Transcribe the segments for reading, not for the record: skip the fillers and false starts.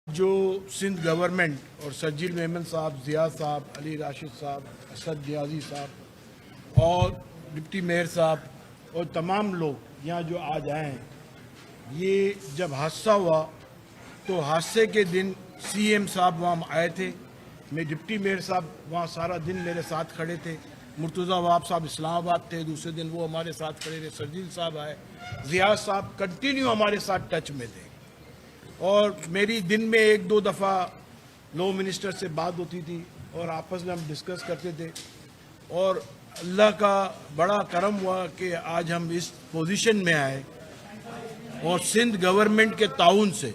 جو سندھ گورنمنٹ اور سجیل میمن صاحب، ضیاء صاحب، علی راشد صاحب، اسد نیازی صاحب اور ڈپٹی میئر صاحب اور تمام لوگ یہاں جو آج آئے ہیں، یہ جب حادثہ ہوا تو حادثے کے دن سی ایم صاحب وہاں آئے تھے، میں ڈپٹی میئر صاحب وہاں سارا دن میرے ساتھ کھڑے تھے، مرتضیٰ وہاب صاحب اسلام آباد تھے، دوسرے دن وہ ہمارے ساتھ کھڑے تھے، سجیل صاحب آئے، ضیاء صاحب کنٹینیو ہمارے ساتھ ٹچ میں تھے اور میری دن میں ایک دو دفعہ لو منسٹر سے بات ہوتی تھی اور آپس میں ہم ڈسکس کرتے تھے اور اللہ کا بڑا کرم ہوا کہ آج ہم اس پوزیشن میں آئے اور سندھ گورنمنٹ کے تعاون سے،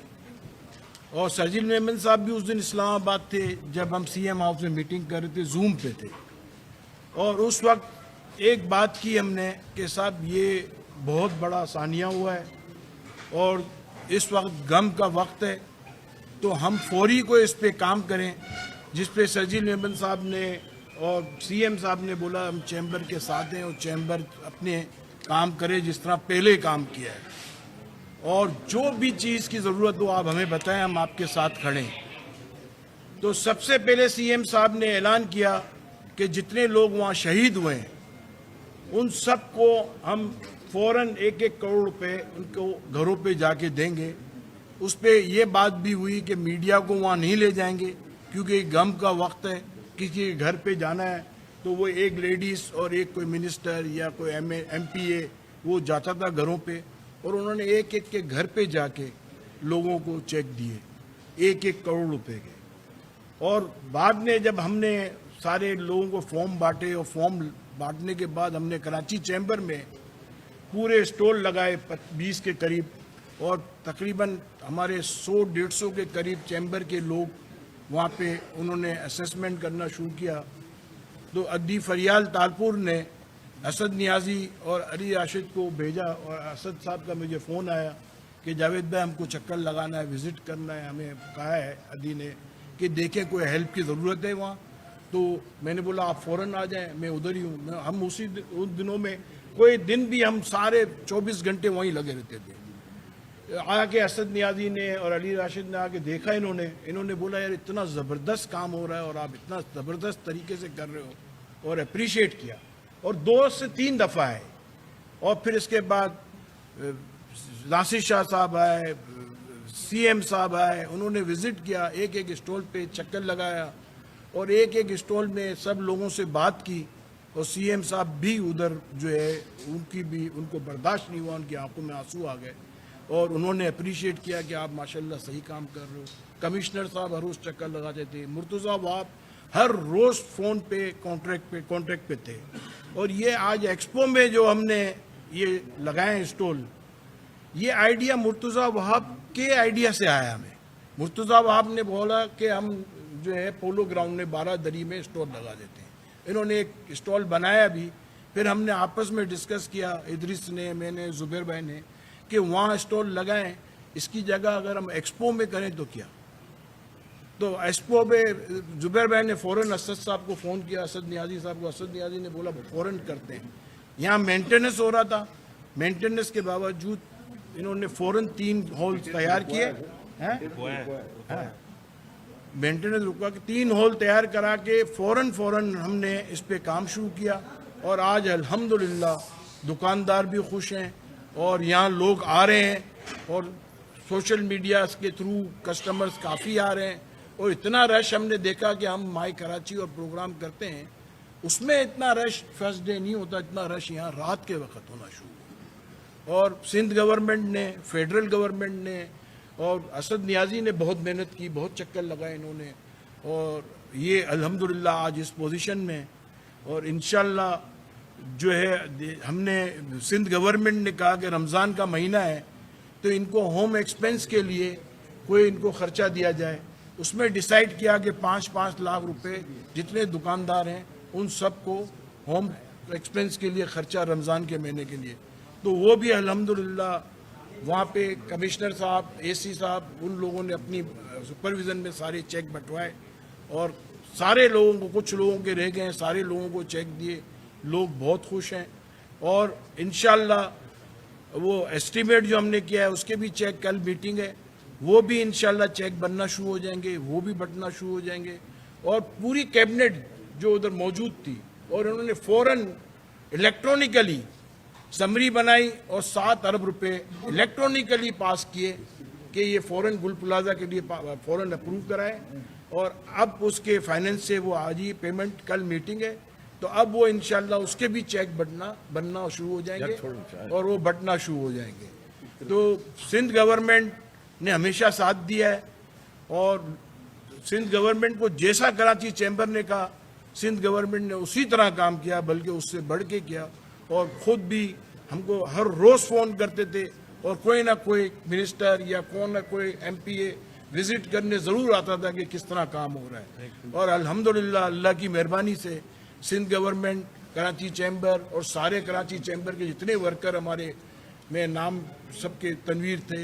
اور سجیل میمن صاحب بھی اس دن اسلام آباد تھے جب ہم سی ایم ہاؤس میں میٹنگ کر رہے تھے، زوم پہ تھے، اور اس وقت ایک بات کی ہم نے کہ صاحب یہ بہت بڑا ثانیہ ہوا ہے اور اس وقت غم کا وقت ہے تو ہم فوری کو اس پہ کام کریں، جس پہ سجیل میمن صاحب نے اور سی ایم صاحب نے بولا ہم چیمبر کے ساتھ ہیں اور چیمبر اپنے کام کرے جس طرح پہلے کام کیا ہے، اور جو بھی چیز کی ضرورت ہو آپ ہمیں بتائیں، ہم آپ کے ساتھ کھڑے ہیں۔ تو سب سے پہلے سی ایم صاحب نے اعلان کیا کہ جتنے لوگ وہاں شہید ہوئے ہیں ان سب کو ہم فوراً 1-1 کروڑ روپے ان کو گھروں پہ جا کے دیں گے۔ اس پہ یہ بات بھی ہوئی کہ میڈیا کو وہاں نہیں لے جائیں گے کیونکہ غم کا وقت ہے، کسی کے گھر پہ جانا ہے تو وہ ایک لیڈیز اور ایک کوئی منسٹر یا کوئی ایم پی اے وہ جاتا تھا گھروں پہ، اور انہوں نے ایک ایک کے گھر پہ جا کے لوگوں کو چیک دیے 1-1 کروڑ روپے کے، اور بعد میں جب ہم نے سارے لوگوں کو فارم بانٹے اور فارم بانٹنے کے بعد ہم نے کراچی چیمبر میں پورے اسٹول لگائے 20 کے قریب، اور تقریباً ہمارے 100-150 کے قریب چیمبر کے لوگ وہاں پہ انہوں نے اسیسمنٹ کرنا شروع کیا۔ تو ادی فریال تالپور نے اسد نیازی اور علی راشد کو بھیجا اور اسد صاحب کا مجھے فون آیا کہ جاوید بھائی ہم کو چکر لگانا ہے، وزٹ کرنا ہے، ہمیں کہا ہے ادی نے کہ دیکھیں کوئی ہیلپ کی ضرورت ہے وہاں، تو میں نے بولا آپ فوراً آ جائیں، میں ادھر ہی ہوں۔ ہم ان دنوں میں کوئی دن بھی ہم سارے 24 گھنٹے وہیں لگے رہتے تھے۔ آ کے اسد نیازی نے اور علی راشد نے آ کے دیکھا، انہوں نے بولا یار اتنا زبردست کام ہو رہا ہے اور آپ اتنا زبردست طریقے سے کر رہے ہو، اور اپریشیٹ کیا، اور 2 سے 3 دفعہ آئے، اور پھر اس کے بعد ناصر شاہ صاحب آئے، سی ایم صاحب آئے، انہوں نے وزٹ کیا، ایک ایک اسٹول پہ چکر لگایا اور ایک ایک اسٹول میں سب لوگوں سے بات کی، اور سی ایم صاحب بھی ادھر جو ہے ان کو برداشت نہیں ہوا، ان کی آنکھوں میں آنسو آ گئے اور انہوں نے اپریشیٹ کیا کہ آپ ماشاءاللہ صحیح کام کر رہے ہو۔ کمشنر صاحب ہر روز چکر لگاتے تھے، مرتضیٰ وہاب ہر روز فون پہ کانٹیکٹ پہ تھے، اور یہ آج ایکسپو میں جو ہم نے یہ لگائے اسٹول، یہ آئیڈیا مرتضیٰ وہاب کے آئیڈیا سے آیا ہمیں۔ مرتضیٰ وہاب نے بولا کہ ہم جو ہے پولو گراؤنڈ میں 12 دری میں اسٹال لگا دیتے ہیں، انہوں نے ایک اسٹال بنایا بھی، پھر ہم نے آپس میں ڈسکس کیا، ادریس نے، میں نے، زبیر بھائی نے، کہ وہاں اسٹال لگائیں، اس کی جگہ اگر ہم ایکسپو میں کریں تو کیا۔ تو ایکسپو میں زبیر بھائی نے فوراً اسد صاحب کو فون کیا، اسد نیازی صاحب کو، اسد نیازی نے بولا فوراً کرتے ہیں۔ یہاں مینٹیننس ہو رہا تھا، مینٹیننس کے باوجود انہوں نے فوراً 3 ہال تیار کیے، مینٹیننس رکا کہ 3 ہال تیار کرا کے فوراً ہم نے اس پہ کام شروع کیا، اور آج الحمدللہ دکاندار بھی خوش ہیں اور یہاں لوگ آ رہے ہیں، اور سوشل میڈیا کے تھرو کسٹمرز کافی آ رہے ہیں، اور اتنا رش ہم نے دیکھا کہ ہم مائی کراچی اور پروگرام کرتے ہیں، اس میں اتنا رش فرسٹ ڈے نہیں ہوتا، اتنا رش یہاں رات کے وقت ہونا شروع ہوا۔ اور سندھ گورنمنٹ نے، فیڈرل گورنمنٹ نے اور اسد نیازی نے بہت محنت کی، بہت چکر لگائے انہوں نے، اور یہ الحمدللہ آج اس پوزیشن میں، اور انشاءاللہ جو ہے ہم نے سندھ گورنمنٹ نے کہا کہ رمضان کا مہینہ ہے تو ان کو ہوم ایکسپینس کے لیے کوئی ان کو خرچہ دیا جائے، اس میں ڈیسائیڈ کیا کہ 5-5 لاکھ روپے جتنے دکاندار ہیں ان سب کو ہوم ایکسپینس کے لیے خرچہ رمضان کے مہینے کے لیے، تو وہ بھی الحمدللہ وہاں پہ کمشنر صاحب، اے سی صاحب، ان لوگوں نے اپنی سپرویژن میں سارے چیک بٹوائے، اور سارے لوگوں کو، کچھ لوگوں کے رہ گئے ہیں، سارے لوگوں کو چیک دیے، لوگ بہت خوش ہیں، اور انشاءاللہ وہ ایسٹیمیٹ جو ہم نے کیا ہے اس کے بھی چیک، کل میٹنگ ہے وہ بھی انشاءاللہ چیک بننا شروع ہو جائیں گے, وہ بھی بٹنا شروع ہو جائیں گے. اور پوری کیبنٹ جو ادھر موجود تھی, اور انہوں نے فوراً الیکٹرانکلی سمری بنائی اور 7 ارب روپے الیکٹرانکلی پاس کیے کہ یہ فوراً گل پلازا کے لیے فوراً اپروو کرائے. اور اب اس کے فائننس سے وہ آج ہی پیمنٹ, کل میٹنگ ہے, تو اب وہ انشاءاللہ اس کے بھی چیک بننا شروع ہو جائیں گے اور وہ بٹنا شروع ہو جائیں گے. تو سندھ گورنمنٹ نے ہمیشہ ساتھ دیا ہے, اور سندھ گورنمنٹ کو جیسا کراچی چیمبر نے کہا سندھ گورنمنٹ نے اسی طرح کام کیا, بلکہ اس سے بڑھ کے کیا. اور خود بھی ہم کو ہر روز فون کرتے تھے, اور کوئی نہ کوئی منسٹر یا کوئی نہ کوئی ایم پی اے وزٹ کرنے ضرور آتا تھا کہ کس طرح کام ہو رہا ہے. اور الحمدللہ اللہ کی مہربانی سے سندھ گورنمنٹ, کراچی چیمبر اور سارے کراچی چیمبر کے جتنے ورکر ہمارے, میں نام سب کے تنویر تھے,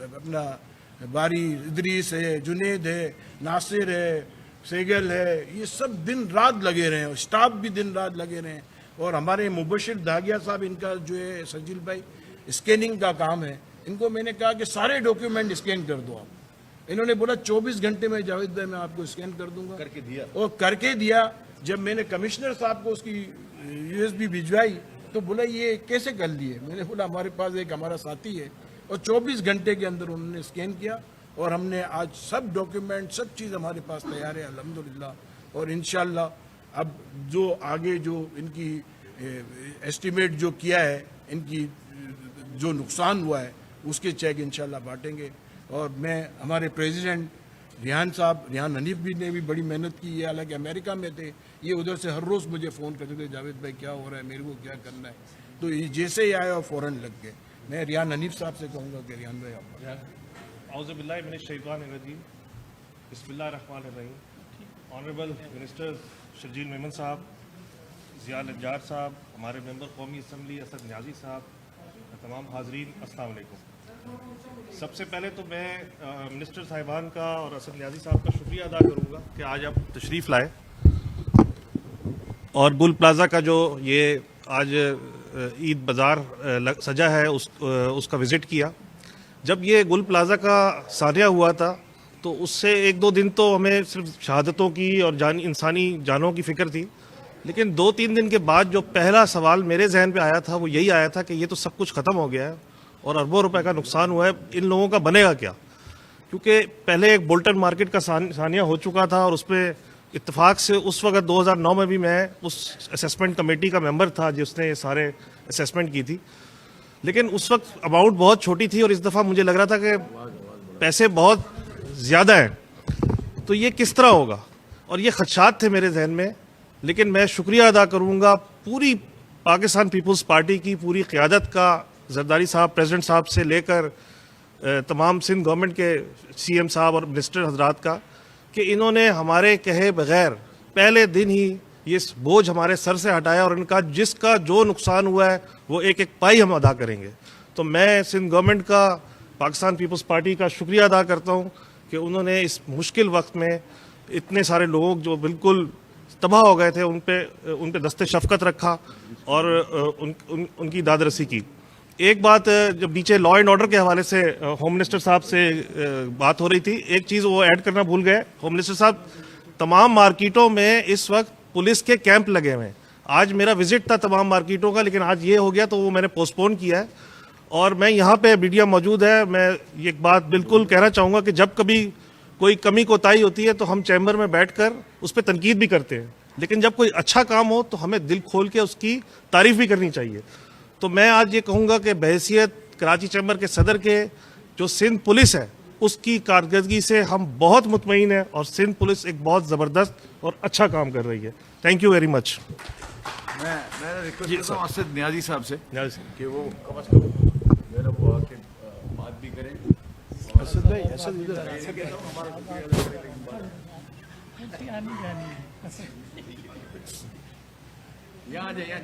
اپنا باری ادریس ہے, جنید ہے, ناصر ہے, سیگل ہے, یہ سب دن رات لگے رہے ہیں, اسٹاف بھی دن رات لگے رہے ہیں. اور ہمارے مبشر داگیا صاحب, ان کا جو ہے سجل بھائی اسکیننگ کا کام ہے, ان کو میں نے کہا کہ سارے ڈاکیومنٹ اسکین کر دو آپ. انہوں نے بولا 24 گھنٹے میں جاوید بھائی میں آپ کو اسکین کر دوں گا, اور کر کے دیا. جب میں نے کمشنر صاحب کو اس کی یو ایس بی بھجوائی تو بولا یہ کیسے کر لیے. میں نے بولا ہمارے پاس ایک ہمارا ساتھی ہے, اور 24 گھنٹے کے اندر انہوں نے اسکین کیا, اور ہم نے آج سب ڈاکیومنٹ سب چیز ہمارے پاس تیار ہے الحمدللہ. اور انشاءاللہ اب جو آگے جو ان کی ایسٹیمیٹ جو کیا ہے, ان کی جو نقصان ہوا ہے اس کے چیک انشاءاللہ بانٹیں گے. اور میں ہمارے پریزیڈنٹ ریحان صاحب, ریحان حنیف بھی نے بھی بڑی محنت کی ہے, حالانکہ امریکہ میں تھے, یہ ادھر سے ہر روز مجھے فون کرتے تھے جاوید بھائی کیا ہو رہا ہے, میرے کو کیا کرنا ہے. تو یہ جیسے ہی آئے اور فوراً لگ گئے. میں ریحان حنیف صاحب سے کہوں گا کہ ریحان بھائی آپ اعوذ باللہ من الشیطان الرجیم, بسم اللہ الرحمن الرحیم. آنریبل منسٹر شرجیل میمن صاحب, ضیاء نجار صاحب, ہمارے ممبر قومی اسمبلی اسد نیازی صاحب, تمام حاضرین السلام علیکم. سب سے پہلے تو میں منسٹر صاحبان کا اور اسد نیازی صاحب کا شکریہ ادا کروں گا کہ آج آپ تشریف لائے, اور گل پلازا کا جو یہ آج عید بازار سجا ہے اس کا وزٹ کیا. جب یہ گل پلازا کا سانحہ ہوا تھا تو اس سے 1-2 دن تو ہمیں صرف شہادتوں کی اور انسانی جانوں کی فکر تھی, لیکن 2-3 دن کے بعد جو پہلا سوال میرے ذہن پہ آیا تھا وہ یہی آیا تھا کہ یہ تو سب کچھ ختم ہو گیا ہے اور اربوں روپے کا نقصان ہوا ہے, ان لوگوں کا بنے گا کیا. کیونکہ پہلے ایک بولٹن مارکیٹ کا سانحہ ہو چکا تھا, اور اس پہ اتفاق سے اس وقت 2009 میں بھی میں اس اسیسمنٹ کمیٹی کا ممبر تھا جس نے یہ سارے اسیسمنٹ کی تھی, لیکن اس وقت اماؤنٹ بہت چھوٹی تھی, اور اس دفعہ مجھے لگ رہا تھا کہ پیسے بہت زیادہ ہیں, تو یہ کس طرح ہوگا, اور یہ خدشات تھے میرے ذہن میں. لیکن میں شکریہ ادا کروں گا پوری پاکستان پیپلز پارٹی کی پوری قیادت کا, زرداری صاحب پریزیڈنٹ صاحب سے لے کر تمام سندھ گورنمنٹ کے سی ایم صاحب اور منسٹر حضرات کا, کہ انہوں نے ہمارے کہے بغیر پہلے دن ہی یہ بوجھ ہمارے سر سے ہٹایا, اور ان کا جس کا جو نقصان ہوا ہے وہ ایک ایک پائی ہم ادا کریں گے. تو میں سندھ گورنمنٹ کا, پاکستان پیپلز پارٹی کا شکریہ ادا کرتا ہوں کہ انہوں نے اس مشکل وقت میں اتنے سارے لوگ جو بالکل تباہ ہو گئے تھے ان پہ دست شفقت رکھا اور ان کی داد رسی کی. ایک بات جب نیچے لا اینڈ آرڈر کے حوالے سے ہوم منسٹر صاحب سے بات ہو رہی تھی, ایک چیز وہ ایڈ کرنا بھول گئے. ہوم منسٹر صاحب, تمام مارکیٹوں میں اس وقت پولیس کے کیمپ لگے ہوئے ہیں. آج میرا وزٹ تھا تمام مارکیٹوں کا, لیکن آج یہ ہو گیا تو وہ میں نے پوسٹ پون کیا ہے, اور میں یہاں پہ میڈیا موجود ہے. میں ایک بات بالکل کہنا چاہوں گا کہ جب کبھی کوئی کمی کوتاہی ہوتی ہے تو ہم چیمبر میں بیٹھ کر اس پہ تنقید بھی کرتے ہیں, لیکن جب کوئی اچھا کام ہو تو ہمیں دل کھول کے اس کی تعریف بھی کرنی چاہیے. تو میں آج یہ کہوں گا کہ بحیثیت کراچی چیمبر کے صدر کے جو سندھ پولیس ہے اس کی کارکردگی سے ہم بہت مطمئن ہیں, اور سندھ پولیس ایک بہت زبردست اور اچھا کام کر رہی ہے. Thank you very much. میں ریکویسٹ کرتا ہوں اسد نیازی صاحب سے نیازی کہ وہ کم از کم میرا وہ آ کے بات بھی کریں. اسد بھائی, اسد یہاں آ جائے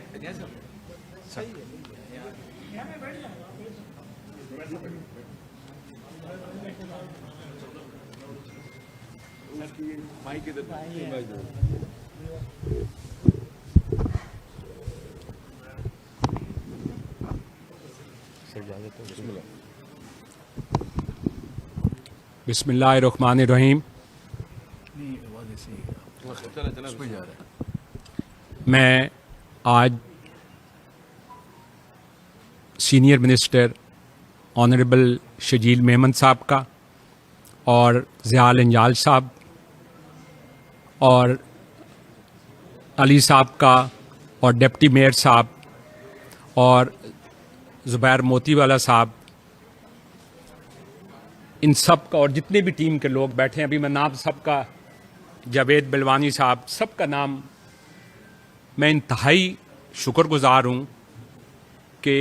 مائک ادھر بسم اللہ الرحمن الرحیم. میں آج سینئر منسٹر آنریبل شجیل میمن صاحب کا اور ضیاء انجال صاحب اور علی صاحب کا اور ڈپٹی میئر صاحب اور زبیر موتی والا صاحب، ان سب کا اور جتنے بھی ٹیم کے لوگ بیٹھے ہیں، ابھی میں نام سب کا، جاوید بلوانی صاحب، سب کا نام میں انتہائی شکر گزار ہوں کہ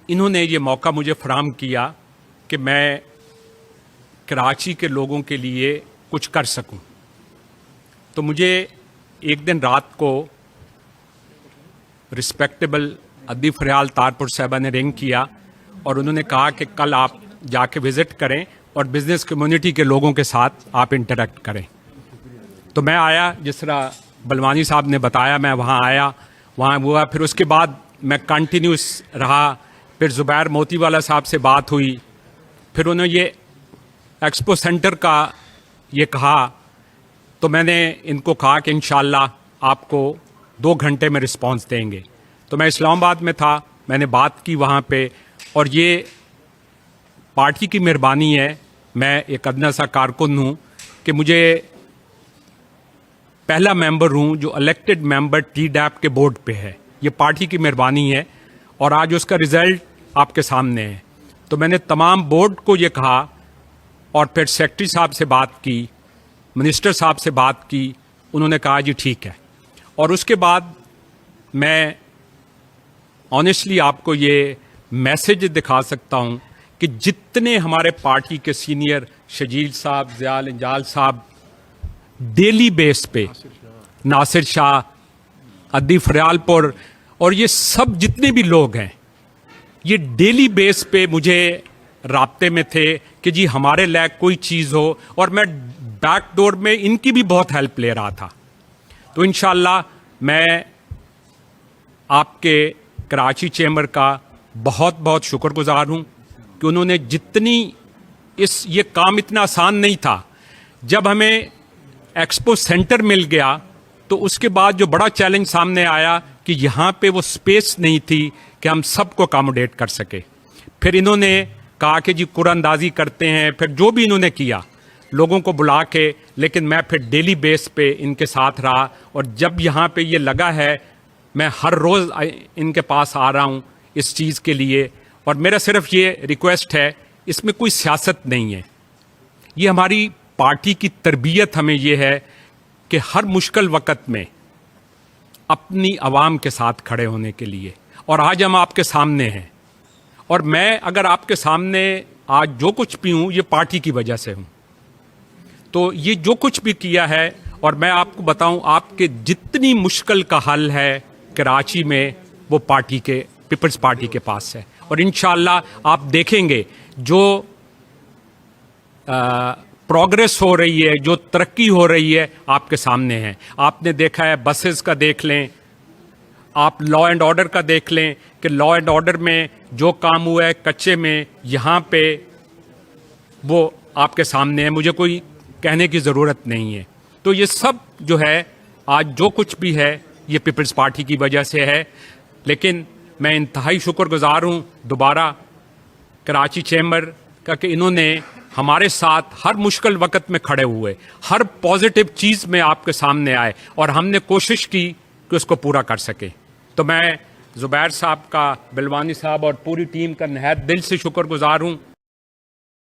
انہوں نے یہ موقع مجھے فراہم کیا کہ میں کراچی کے لوگوں کے لیے کچھ کر سکوں. تو مجھے ایک دن رات کو رسپیکٹیبل ادی فریال تارپور صاحبہ نے رنگ کیا اور انہوں نے کہا کہ کل آپ جا کے وزٹ کریں اور بزنس کمیونٹی کے لوگوں کے ساتھ آپ انٹریکٹ کریں. تو میں آیا، جس طرح بلوانی صاحب نے بتایا، میں وہاں آیا، وہاں ہوا. پھر اس کے بعد میں کنٹینیوس رہا. پھر زبیر موتی والا صاحب سے بات ہوئی. پھر انہوں نے یہ ایکسپو سینٹر کا یہ کہا، تو میں نے ان کو کہا کہ انشاءاللہ آپ کو 2 گھنٹے میں رسپانس دیں گے. تو میں اسلام آباد میں تھا، میں نے بات کی وہاں پہ، اور یہ پارٹی کی مہربانی ہے. میں ایک ادنا سا کارکن ہوں کہ مجھے پہلا ممبر ہوں جو الیکٹڈ ممبر ٹی ڈیپ کے بورڈ پہ ہے. یہ پارٹی کی مہربانی ہے اور آج اس کا رزلٹ آپ کے سامنے ہے. تو میں نے تمام بورڈ کو یہ کہا اور پھر سیکرٹری صاحب سے بات کی، منسٹر صاحب سے بات کی، انہوں نے کہا جی ٹھیک ہے. اور اس کے بعد میں آنیسٹلی آپ کو یہ میسج دکھا سکتا ہوں کہ جتنے ہمارے پارٹی کے سینئر شجیل صاحب، ضیاء انجال صاحب، ڈیلی بیس پہ ناصر شاہ، ادی فریال پور، اور یہ سب جتنے بھی لوگ ہیں، یہ ڈیلی بیس پہ مجھے رابطے میں تھے کہ جی ہمارے لائق کوئی چیز ہو، اور میں بیک ڈور میں ان کی بھی بہت ہیلپ لے رہا تھا. تو انشاءاللہ میں آپ کے کراچی چیمبر کا بہت بہت شکر گزار ہوں کہ انہوں نے جتنی یہ کام اتنا آسان نہیں تھا. جب ہمیں ایکسپو سینٹر مل گیا تو اس کے بعد جو بڑا چیلنج سامنے آیا کہ یہاں پہ وہ سپیس نہیں تھی کہ ہم سب کو اکاموڈیٹ کر سکے. پھر انہوں نے کہا کہ جی قرآن اندازی کرتے ہیں، پھر جو بھی انہوں نے کیا لوگوں کو بلا کے، لیکن میں پھر ڈیلی بیس پہ ان کے ساتھ رہا. اور جب یہاں پہ یہ لگا ہے، میں ہر روز ان کے پاس آ رہا ہوں اس چیز کے لیے. اور میرا صرف یہ ریکویسٹ ہے، اس میں کوئی سیاست نہیں ہے، یہ ہماری پارٹی کی تربیت ہمیں یہ ہے کہ ہر مشکل وقت میں اپنی عوام کے ساتھ کھڑے ہونے کے لیے. اور آج ہم آپ کے سامنے ہیں، اور میں اگر آپ کے سامنے آج جو کچھ بھی ہوں، یہ پارٹی کی وجہ سے ہوں. تو یہ جو کچھ بھی کیا ہے، اور میں آپ کو بتاؤں، آپ کے جتنی مشکل کا حل ہے کراچی میں، وہ پارٹی کے، پیپلز پارٹی کے پاس ہے. اور انشاءاللہ آپ دیکھیں گے جو پروگریس ہو رہی ہے، جو ترقی ہو رہی ہے، آپ کے سامنے ہے. آپ نے دیکھا ہے بسز کا، دیکھ لیں آپ لا اینڈ آرڈر کا، دیکھ لیں کہ لا اینڈ آرڈر میں جو کام ہوا ہے کچے میں، یہاں پہ وہ آپ کے سامنے ہے، مجھے کوئی کہنے کی ضرورت نہیں ہے. تو یہ سب جو ہے آج جو کچھ بھی ہے، یہ پیپلز پارٹی کی وجہ سے ہے. لیکن میں انتہائی شکر گزار ہوں دوبارہ کراچی چیمبر کا کہ انہوں نے ہمارے ساتھ ہر مشکل وقت میں کھڑے ہوئے، ہر پازیٹیو چیز میں آپ کے سامنے آئے، اور ہم نے کوشش کی کہ اس کو پورا کر سکے. تو میں زبیر صاحب کا، بلوانی صاحب اور پوری ٹیم کا نہایت دل سے شکر گزار ہوں